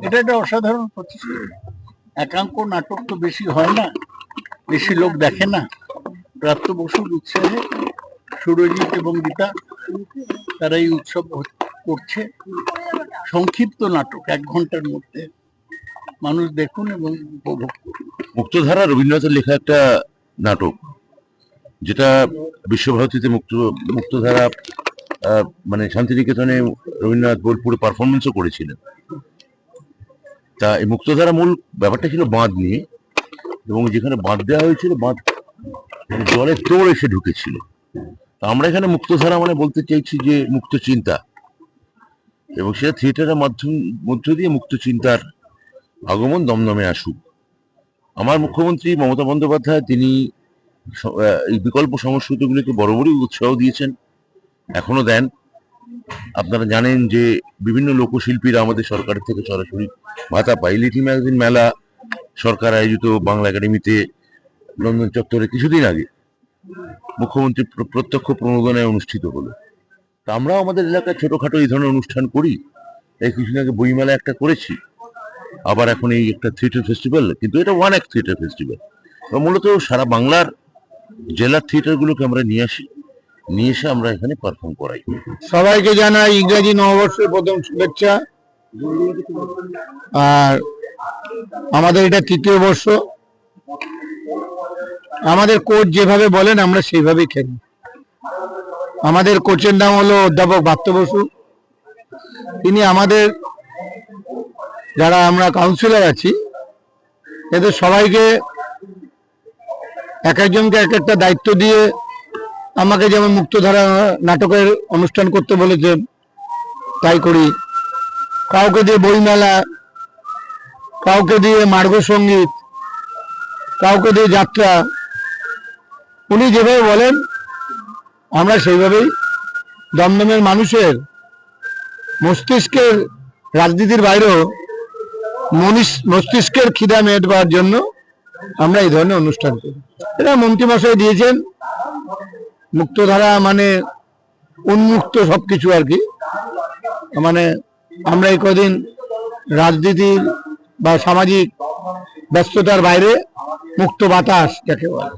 এটা একটা অসাধারণ প্রচেষ্টা। একাঙ্ক নাটক তো বেশি হয় না, বেশি লোক দেখে না। প্রাপ্ত বসুর উৎসাহে সুরজিৎ এবং গীতা তারা এই উৎসব করছে। সংক্ষিপ্ত নাটক, 1 ঘন্টার মধ্যে মানুষ দেখুন এবং উপভোগ করুন। মুক্তধারা রবীন্দ্রনাথের লেখা একটা নাটক, যেটা বিশ্বভারতীতে মুক্তধারা মানে শান্তিনিকেতনে রবীন্দ্রনাথ বোলপুরে পারফরমেন্সও করেছিলেন। তা এই মুক্তধারা মূল ব্যাপারটা ছিল বাঁধ নিয়ে, এবং যেখানে বাঁধ দেওয়া হয়েছিল, বাঁধ জলের তোড় এসে ঢুকেছিল। তা আমরা এখানে মুক্তধারা মানে বলতে চাইছি যে মুক্ত চিন্তা, এবং সেটা থিয়েটারের মধ্য দিয়ে মুক্ত চিন্তার আগমন দমদমে আসুক। আমার মুখ্যমন্ত্রী মমতা বন্দ্যোপাধ্যায় তিনি এই বিকল্প সংস্কৃতিগুলিকে বরাবরই উৎসাহ দিয়েছেন, এখনো দেন। আপনারা জানেন যে বিভিন্ন লোকশিল্পীরা আমাদের সরকারের থেকে সরাসরি ভাতা পায়। লিটল ম্যাগাজিন মেলা সরকার আয়োজিত বাংলা একাডেমিতে লন্ডন চত্বরে কিছুদিন আগে মুখ্যমন্ত্রী প্রত্যক্ষ প্রণোদনায় অনুষ্ঠিত হলো। তা আমরাও আমাদের এলাকায় ছোটখাটো এই ধরনের অনুষ্ঠান করি। এই কিছুদিন আগে বইমেলা একটা করেছি, আবার এখন এই একটা থিয়েটার ফেস্টিভ্যাল, কিন্তু এটা ওয়ান অ্যাক্ট থিয়েটার ফেস্টিভ্যাল। মূলত সারা বাংলার জেলার থিয়েটারগুলোকে আমরা নিয়ে এসে আমরা এখানে পারফর্ম করাই। সবাইকে জানাই ইংরেজি নববর্ষের প্রথম শুভেচ্ছা। আর আমাদের এটা ৩য় বর্ষ। আমাদের কোচ যেভাবে বলেন আমরা সেইভাবেই খেলি। আমাদের কোচের নাম হলো অধ্যাপক পার্থ বসু। তিনি আমাদের যারা আমরা কাউন্সিলর আছি এদের সবাইকে এক একজনকে এক একটা দায়িত্ব দিয়ে, আমাকে যেমন মুক্তধারা নাটকের অনুষ্ঠান করতে বলেছে তাই করি, কাউকে দিয়ে বইমেলা, কাউকে দিয়ে মার্গ সঙ্গীত, কাউকে দিয়ে যাত্রা। উনি যেভাবে বলেন আমরা সেইভাবেই দমদমের মানুষের মস্তিষ্কের, রাজনীতির বাইরেও মস্তিষ্কের খিদা মেটাবার জন্য আমরা এই ধরনের অনুষ্ঠান করি। এটা মন্ত্রীমশাই দিয়েছেন। মুক্তধারা মানে উন্মুক্ত সবকিছু আর কি। মানে আমরা এই কদিন রাজনীতির বা সামাজিক ব্যস্ততার বাইরে মুক্ত বাতাস যাকে বলে।